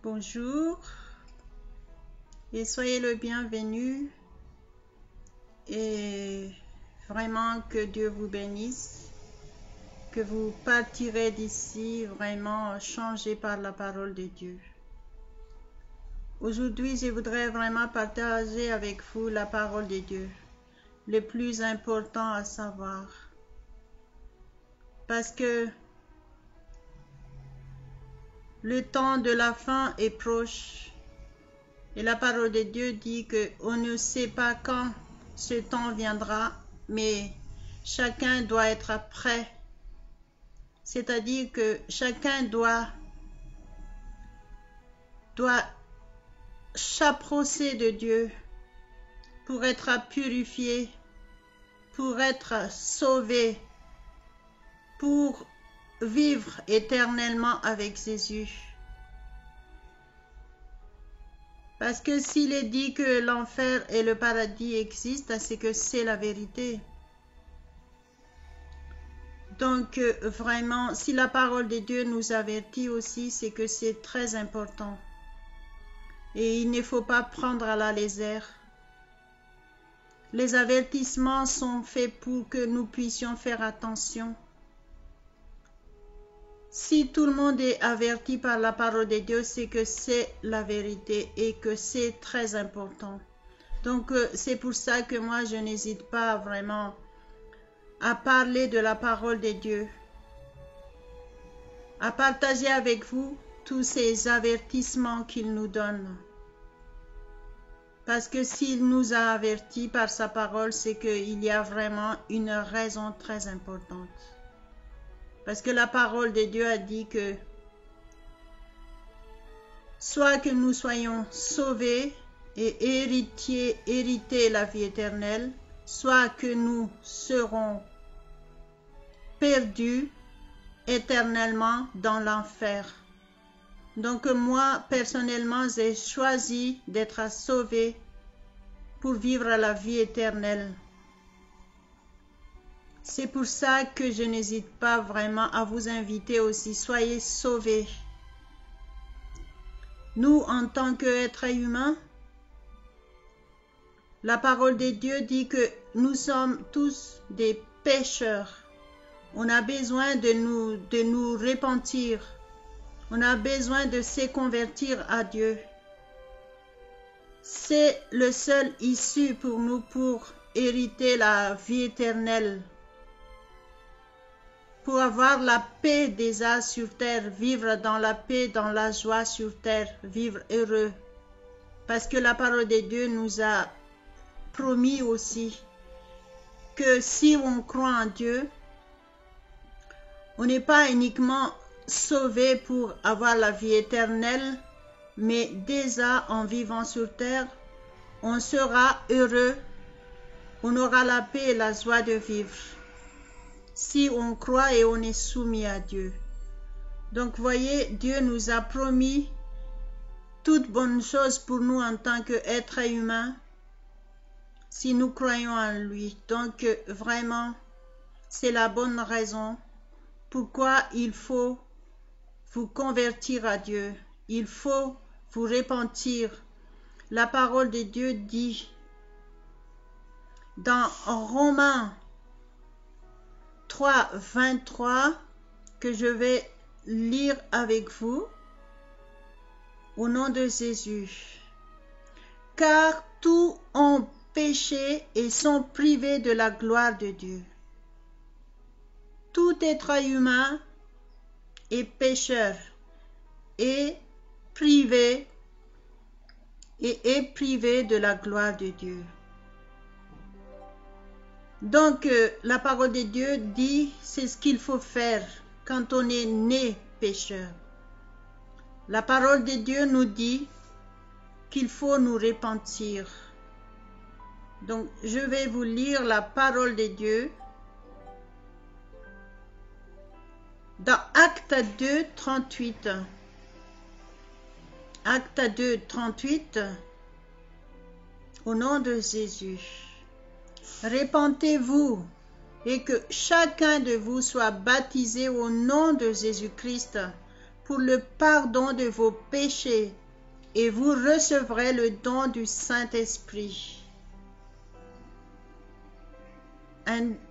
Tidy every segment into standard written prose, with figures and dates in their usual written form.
Bonjour et soyez le bienvenu et vraiment que Dieu vous bénisse, que vous partirez d'ici vraiment changé par la parole de Dieu. Aujourd'hui, je voudrais vraiment partager avec vous la parole de Dieu, le plus important à savoir, parce que le temps de la fin est proche. Et la parole de Dieu dit qu'on ne sait pas quand ce temps viendra, mais chacun doit être prêt. C'est-à-dire que chacun doit s'approcher de Dieu pour être purifié, pour être sauvé, pour vivre éternellement avec Jésus. Parce que s'il est dit que l'enfer et le paradis existent, c'est que c'est la vérité. Donc vraiment, si la parole de Dieu nous avertit aussi, c'est que c'est très important. Et il ne faut pas prendre à la légère. Les avertissements sont faits pour que nous puissions faire attention. Si tout le monde est averti par la parole de Dieu, c'est que c'est la vérité et que c'est très important. Donc c'est pour ça que moi je n'hésite pas vraiment à parler de la parole de Dieu, à partager avec vous tous ces avertissements qu'il nous donne. Parce que s'il nous a avertis par sa parole, c'est qu'il y a vraiment une raison très importante. Parce que la parole de Dieu a dit que soit que nous soyons sauvés et hériter la vie éternelle, soit que nous serons perdus éternellement dans l'enfer. Donc moi, personnellement, j'ai choisi d'être sauvé pour vivre la vie éternelle. C'est pour ça que je n'hésite pas vraiment à vous inviter aussi. Soyez sauvés. Nous, en tant qu'êtres humains, la parole de Dieu dit que nous sommes tous des pécheurs. On a besoin de nous repentir. On a besoin de se convertir à Dieu. C'est le seul issue pour nous pour hériter la vie éternelle. Pour avoir la paix déjà sur terre, vivre dans la paix, dans la joie sur terre, vivre heureux. Parce que la parole de Dieu nous a promis aussi que si on croit en Dieu, on n'est pas uniquement sauvé pour avoir la vie éternelle, mais déjà en vivant sur terre, on sera heureux, on aura la paix et la joie de vivre. Si on croit et on est soumis à Dieu. Donc voyez, Dieu nous a promis toutes bonnes choses pour nous en tant qu'êtres humains, si nous croyons en lui. Donc vraiment, c'est la bonne raison pourquoi il faut vous convertir à Dieu. Il faut vous repentir. La parole de Dieu dit dans Romains 3, 23, que je vais lire avec vous, au nom de Jésus. Car tous ont péché et sont privés de la gloire de Dieu. Tout être humain est pécheur et est privé de la gloire de Dieu. Donc, la parole de Dieu dit, c'est ce qu'il faut faire quand on est né pécheur. La parole de Dieu nous dit qu'il faut nous repentir. Donc, je vais vous lire la parole de Dieu dans Acte 2, 38. Acte 2, 38, au nom de Jésus. Repentez-vous et que chacun de vous soit baptisé au nom de Jésus-Christ pour le pardon de vos péchés, et vous recevrez le don du Saint-Esprit.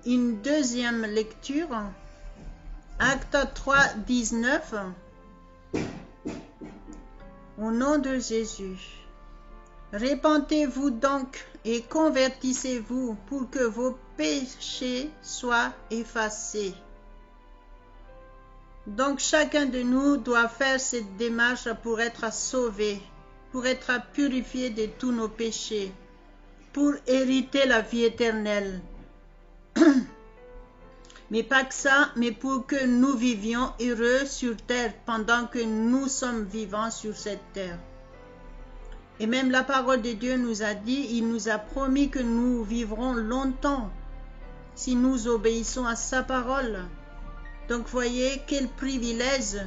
Une deuxième lecture, Actes 3, 19. Au nom de Jésus, répentez-vous donc et convertissez-vous pour que vos péchés soient effacés. Donc chacun de nous doit faire cette démarche pour être sauvé, pour être purifié de tous nos péchés, pour hériter la vie éternelle. Mais pas que ça, mais pour que nous vivions heureux sur terre pendant que nous sommes vivants sur cette terre. Et même la parole de Dieu nous a dit, il nous a promis que nous vivrons longtemps si nous obéissons à sa parole. Donc voyez quel privilège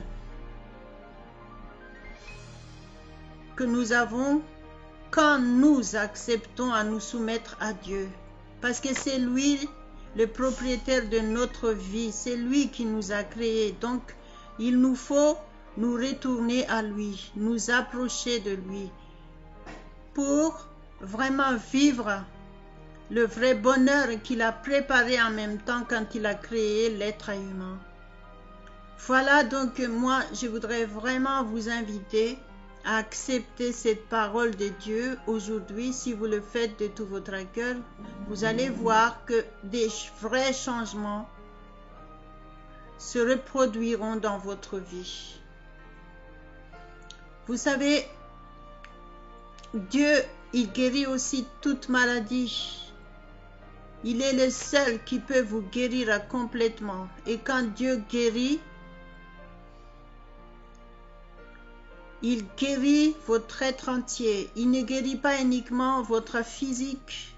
que nous avons quand nous acceptons à nous soumettre à Dieu. Parce que c'est lui le propriétaire de notre vie, c'est lui qui nous a créés. Donc il nous faut nous retourner à lui, nous approcher de lui pour vraiment vivre le vrai bonheur qu'il a préparé en même temps quand il a créé l'être humain. Voilà donc moi je voudrais vraiment vous inviter à accepter cette parole de Dieu aujourd'hui. Si vous le faites de tout votre cœur, vous allez voir que des vrais changements se reproduiront dans votre vie. Vous savez, Dieu, il guérit aussi toute maladie. Il est le seul qui peut vous guérir complètement. Et quand Dieu guérit, il guérit votre être entier. Il ne guérit pas uniquement votre physique,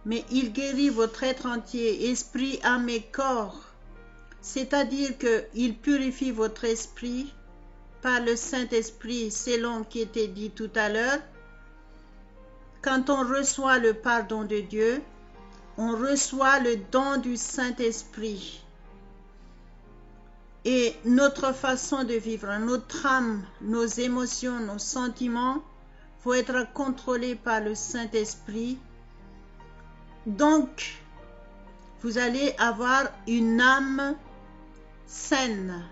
mais il guérit votre être entier, esprit, âme et corps. C'est-à-dire qu'il purifie votre esprit par le Saint-Esprit, selon ce qui était dit tout à l'heure. Quand on reçoit le pardon de Dieu, on reçoit le don du Saint-Esprit. Et notre façon de vivre, notre âme, nos émotions, nos sentiments, faut être contrôlés par le Saint-Esprit. Donc, vous allez avoir une âme saine,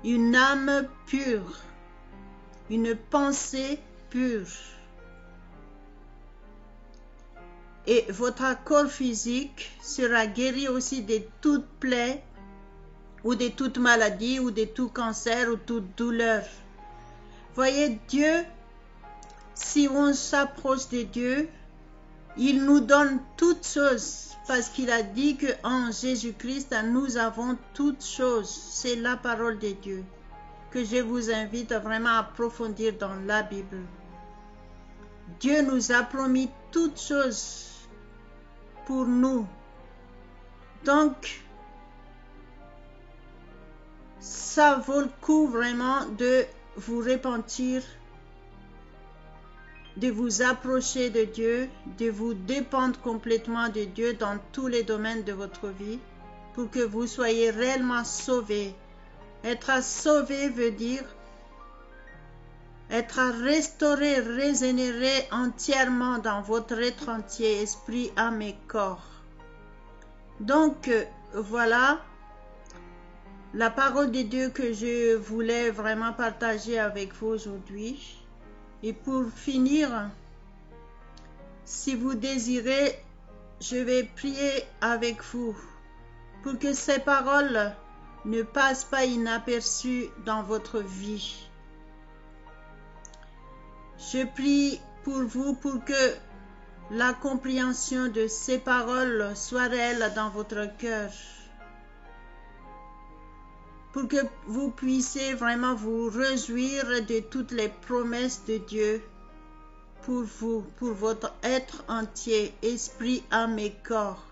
une âme pure, une pensée pure. Et votre corps physique sera guéri aussi de toute plaie, ou de toute maladie, ou de tout cancer, ou toute douleur. Voyez, Dieu, si on s'approche de Dieu, il nous donne toutes choses, parce qu'il a dit qu'en Jésus-Christ, nous avons toutes choses. C'est la parole de Dieu que je vous invite vraiment à approfondir dans la Bible. Dieu nous a promis toutes choses pour nous. Donc, ça vaut le coup vraiment de vous repentir, de vous approcher de Dieu, de vous dépendre complètement de Dieu dans tous les domaines de votre vie pour que vous soyez réellement sauvés. Être sauvé veut dire être restauré, régénéré entièrement dans votre être entier, esprit, âme et corps. Donc, voilà la parole de Dieu que je voulais vraiment partager avec vous aujourd'hui. Et pour finir, si vous désirez, je vais prier avec vous pour que ces paroles ne passent pas inaperçues dans votre vie. Je prie pour vous pour que la compréhension de ces paroles soit réelle dans votre cœur, pour que vous puissiez vraiment vous réjouir de toutes les promesses de Dieu pour vous, pour votre être entier, esprit, âme et corps.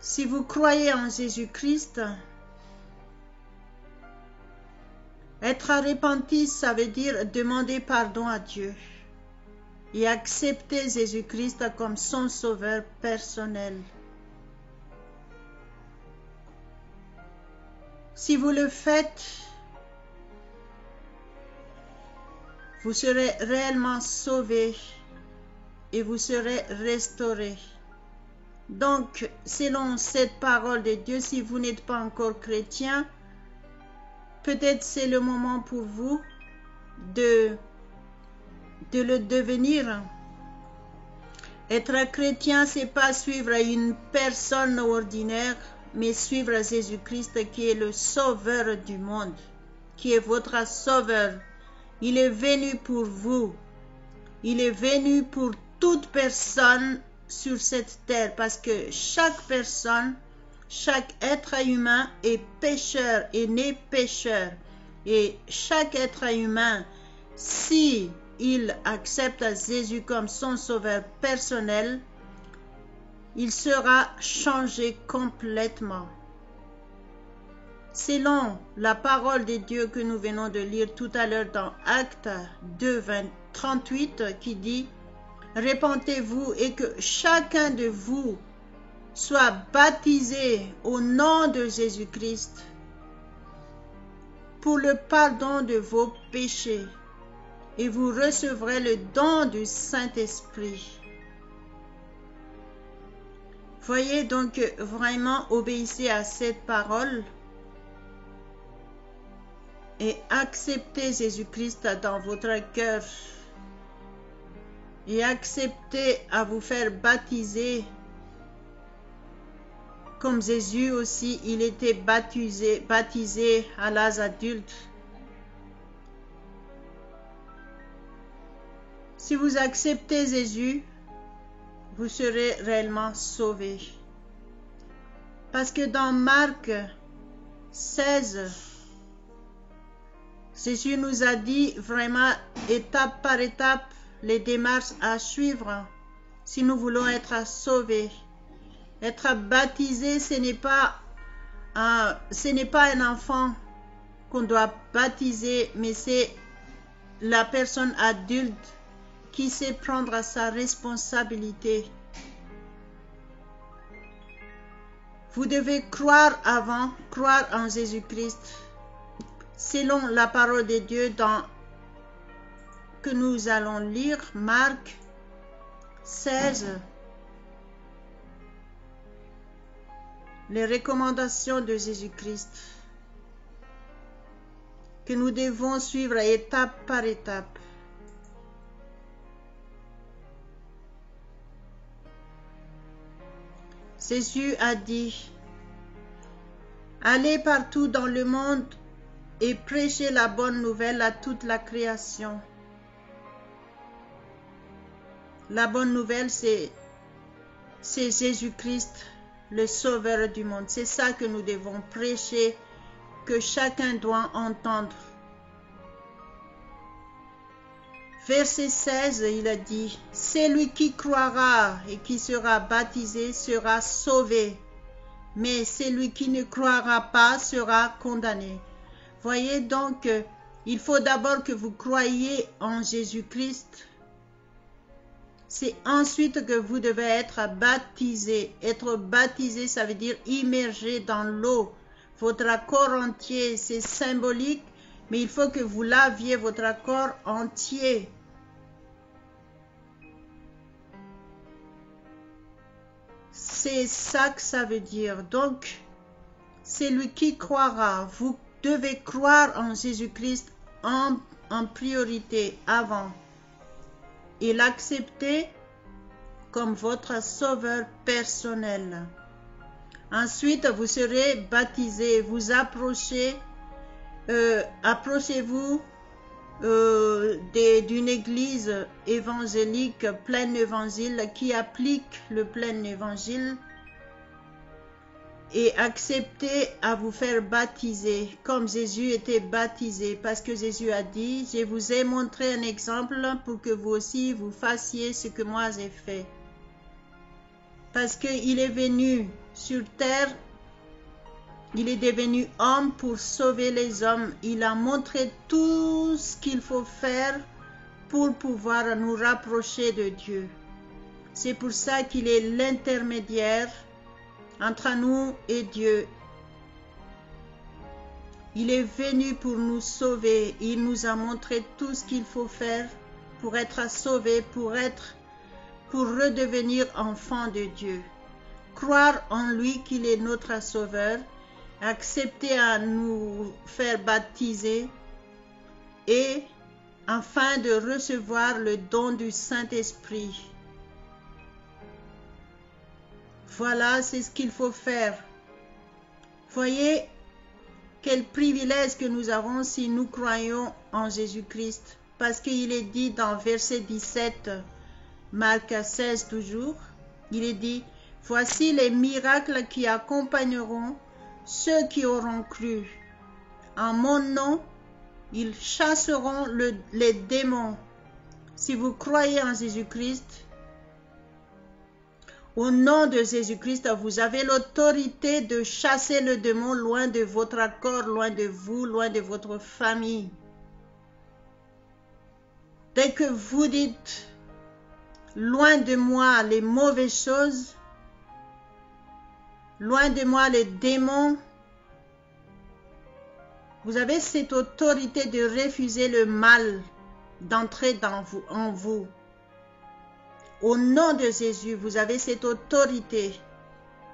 Si vous croyez en Jésus-Christ, être repenti, ça veut dire demander pardon à Dieu et accepter Jésus-Christ comme son sauveur personnel. Si vous le faites, vous serez réellement sauvés et vous serez restaurés. Donc, selon cette parole de Dieu, si vous n'êtes pas encore chrétien, peut-être c'est le moment pour vous de le devenir. Être chrétien, c'est pas suivre une personne ordinaire, mais suivre Jésus-Christ qui est le sauveur du monde, qui est votre sauveur. Il est venu pour vous. Il est venu pour toute personne sur cette terre, parce que chaque personne, chaque être humain est pécheur, est né pécheur. Et chaque être humain, si il accepte Jésus comme son sauveur personnel, il sera changé complètement. Selon la parole de Dieu que nous venons de lire tout à l'heure dans Actes 2, 38, qui dit « Repentez-vous et que chacun de vous soit baptisé au nom de Jésus-Christ pour le pardon de vos péchés, et vous recevrez le don du Saint-Esprit. » Voyez donc, vraiment obéissez à cette parole et acceptez Jésus-Christ dans votre cœur et acceptez à vous faire baptiser comme Jésus aussi, il était baptisé à l'âge adulte. Si vous acceptez Jésus, vous serez réellement sauvés. Parce que dans Marc 16, Jésus nous a dit vraiment étape par étape les démarches à suivre si nous voulons être sauvés. Être baptisé, ce n'est pas un enfant qu'on doit baptiser, mais c'est la personne adulte qui sait prendre sa responsabilité. Vous devez croire avant, croire en Jésus-Christ. Selon la parole de Dieu que nous allons lire, Marc 16, les recommandations de Jésus-Christ que nous devons suivre étape par étape. Jésus a dit, « Allez partout dans le monde et prêchez la bonne nouvelle à toute la création. » La bonne nouvelle, c'est Jésus-Christ, le Sauveur du monde. C'est ça que nous devons prêcher, que chacun doit entendre. Verset 16, il a dit, « Celui qui croira et qui sera baptisé sera sauvé, mais celui qui ne croira pas sera condamné. » Voyez donc, il faut d'abord que vous croyiez en Jésus-Christ. C'est ensuite que vous devez être baptisé. Être baptisé, ça veut dire immergé dans l'eau. Votre corps entier, c'est symbolique, mais il faut que vous laviez votre corps entier. C'est ça que ça veut dire. Donc, c'est lui qui croira. Vous devez croire en Jésus-Christ en priorité avant et l'accepter comme votre sauveur personnel. Ensuite, vous serez baptisé. Vous approchez-vous d'une église évangélique, plein évangile, qui applique le plein évangile, et acceptez à vous faire baptiser comme Jésus était baptisé, parce que Jésus a dit, je vous ai montré un exemple pour que vous aussi vous fassiez ce que moi j'ai fait. Parce qu'il est venu sur terre, il est devenu homme pour sauver les hommes. Il a montré tout ce qu'il faut faire pour pouvoir nous rapprocher de Dieu. C'est pour ça qu'il est l'intermédiaire entre nous et Dieu. Il est venu pour nous sauver. Il nous a montré tout ce qu'il faut faire pour être sauvé, pour redevenir enfant de Dieu. Croire en lui qu'il est notre sauveur, accepter à nous faire baptiser et afin de recevoir le don du Saint-Esprit. Voilà, c'est ce qu'il faut faire. Voyez quel privilège que nous avons si nous croyons en Jésus-Christ. Parce qu'il est dit dans verset 17, Marc 16 toujours, il est dit, « Voici les miracles qui accompagneront ceux qui auront cru. En mon nom, ils chasseront les démons. » Si vous croyez en Jésus-Christ, au nom de Jésus-Christ, vous avez l'autorité de chasser le démon loin de votre corps, loin de vous, loin de votre famille. Dès que vous dites, loin de moi les mauvaises choses, loin de moi les démons, vous avez cette autorité de refuser le mal d'entrer en vous. Au nom de Jésus, vous avez cette autorité.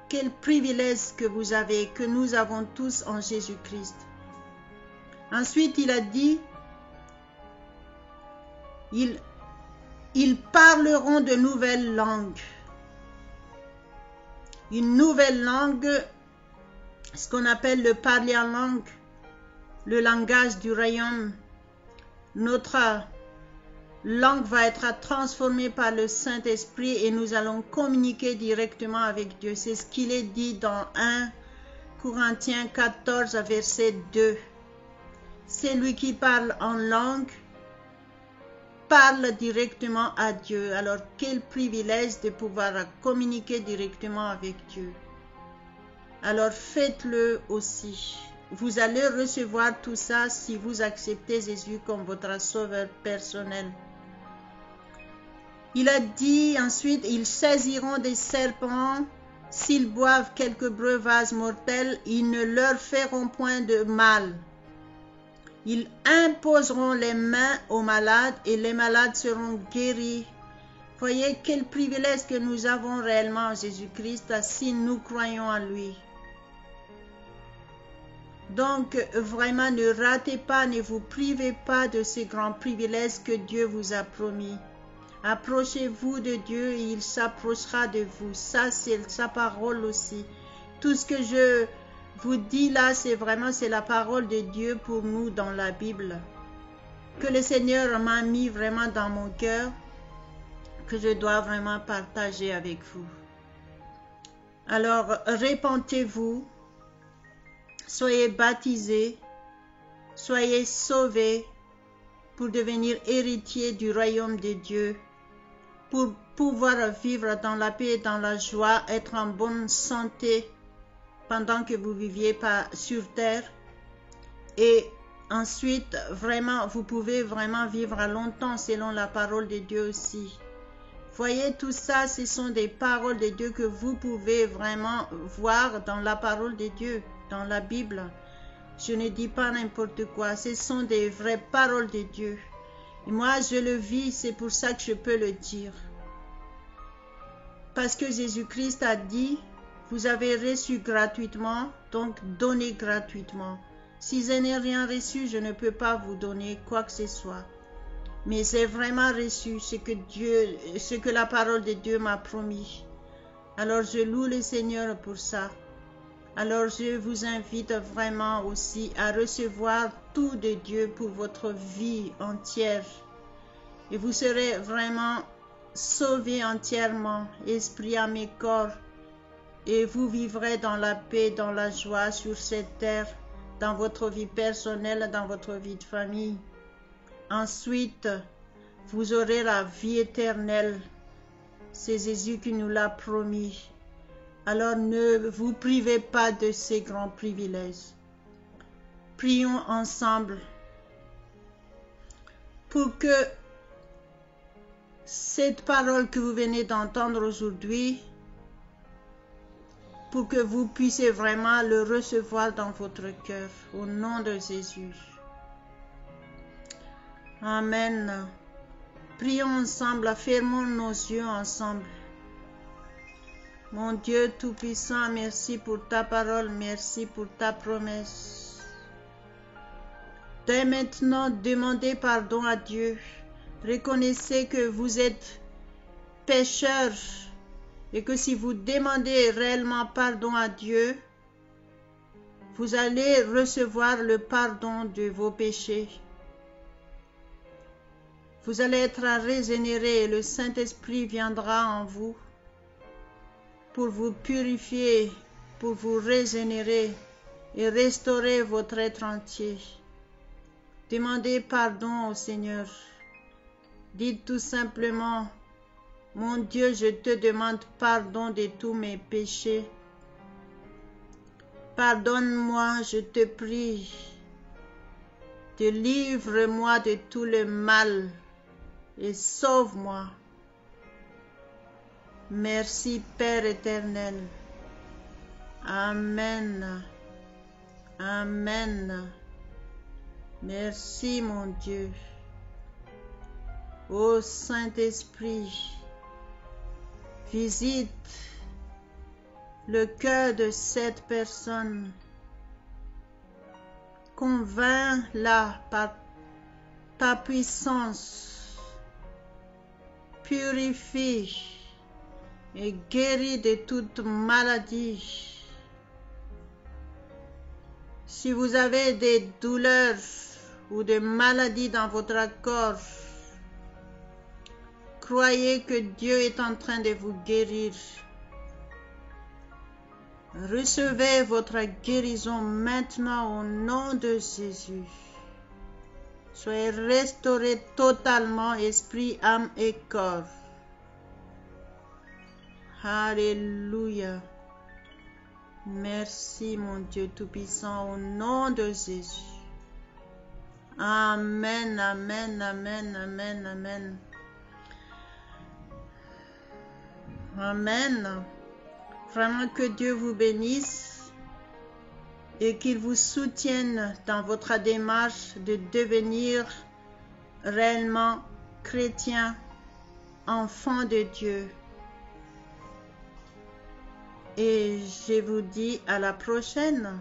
Quel privilège que vous avez, que nous avons tous en Jésus-Christ. Ensuite, il a dit, ils parleront de nouvelles langues. Une nouvelle langue, ce qu'on appelle le parler en langue, le langage du royaume. Notre langue va être transformée par le Saint-Esprit et nous allons communiquer directement avec Dieu. C'est ce qu'il est dit dans 1 Corinthiens 14, verset 2. Celui qui parle en langue parle directement à Dieu. Alors, quel privilège de pouvoir communiquer directement avec Dieu. Alors, faites-le aussi. Vous allez recevoir tout ça si vous acceptez Jésus comme votre sauveur personnel. Il a dit ensuite, ils saisiront des serpents, s'ils boivent quelques breuvages mortels, ils ne leur feront point de mal. Ils imposeront les mains aux malades et les malades seront guéris. Voyez quel privilège que nous avons réellement en Jésus-Christ si nous croyons en lui. Donc, vraiment, ne ratez pas, ne vous privez pas de ces grands privilèges que Dieu vous a promis. Approchez-vous de Dieu et il s'approchera de vous. Ça, c'est sa parole aussi. Tout ce que je vous dis là, c'est la parole de Dieu pour nous dans la Bible. Que le Seigneur m'a mis vraiment dans mon cœur, que je dois vraiment partager avec vous. Alors, répentez-vous. Soyez baptisés, soyez sauvés pour devenir héritiers du royaume de Dieu, pour pouvoir vivre dans la paix et dans la joie, être en bonne santé pendant que vous viviez sur terre. Et ensuite, vraiment, vous pouvez vraiment vivre longtemps selon la parole de Dieu aussi. Voyez, tout ça, ce sont des paroles de Dieu que vous pouvez vraiment voir dans la parole de Dieu, dans la Bible. Je ne dis pas n'importe quoi, ce sont des vraies paroles de Dieu. Et moi, je le vis, c'est pour ça que je peux le dire. Parce que Jésus-Christ a dit, vous avez reçu gratuitement, donc donnez gratuitement. Si je n'ai rien reçu, je ne peux pas vous donner quoi que ce soit. Mais j'ai vraiment reçu ce que la parole de Dieu m'a promis. Alors je loue le Seigneur pour ça. Alors je vous invite vraiment aussi à recevoir tout de Dieu pour votre vie entière. Et vous serez vraiment sauvés entièrement, esprit, âme et corps. Et vous vivrez dans la paix, dans la joie sur cette terre, dans votre vie personnelle, dans votre vie de famille. Ensuite, vous aurez la vie éternelle. C'est Jésus qui nous l'a promis. Alors ne vous privez pas de ces grands privilèges. Prions ensemble pour que cette parole que vous venez d'entendre aujourd'hui pour que vous puissiez vraiment le recevoir dans votre cœur. Au nom de Jésus. Amen. Prions ensemble, fermons nos yeux ensemble. Mon Dieu Tout-Puissant, merci pour ta parole, merci pour ta promesse. Dès maintenant, demandez pardon à Dieu. Reconnaissez que vous êtes pécheurs et que si vous demandez réellement pardon à Dieu, vous allez recevoir le pardon de vos péchés. Vous allez être régénérés et le Saint-Esprit viendra en vous pour vous purifier, pour vous régénérer et restaurer votre être entier. Demandez pardon au Seigneur. Dites tout simplement, mon Dieu, je te demande pardon de tous mes péchés. Pardonne-moi, je te prie. Délivre-moi de tout le mal et sauve-moi. Merci Père éternel. Amen. Amen. Merci mon Dieu. Ô Saint-Esprit, visite le cœur de cette personne. Convainc-la par ta puissance. Purifie et guéris de toute maladie. Si vous avez des douleurs ou des maladies dans votre corps, croyez que Dieu est en train de vous guérir. Recevez votre guérison maintenant au nom de Jésus. Soyez restaurés totalement, esprit, âme et corps. Alléluia. Merci mon Dieu Tout-Puissant au nom de Jésus. Amen, amen, amen, amen, amen. Amen. Vraiment que Dieu vous bénisse et qu'il vous soutienne dans votre démarche de devenir réellement chrétien, enfant de Dieu. Et je vous dis à la prochaine.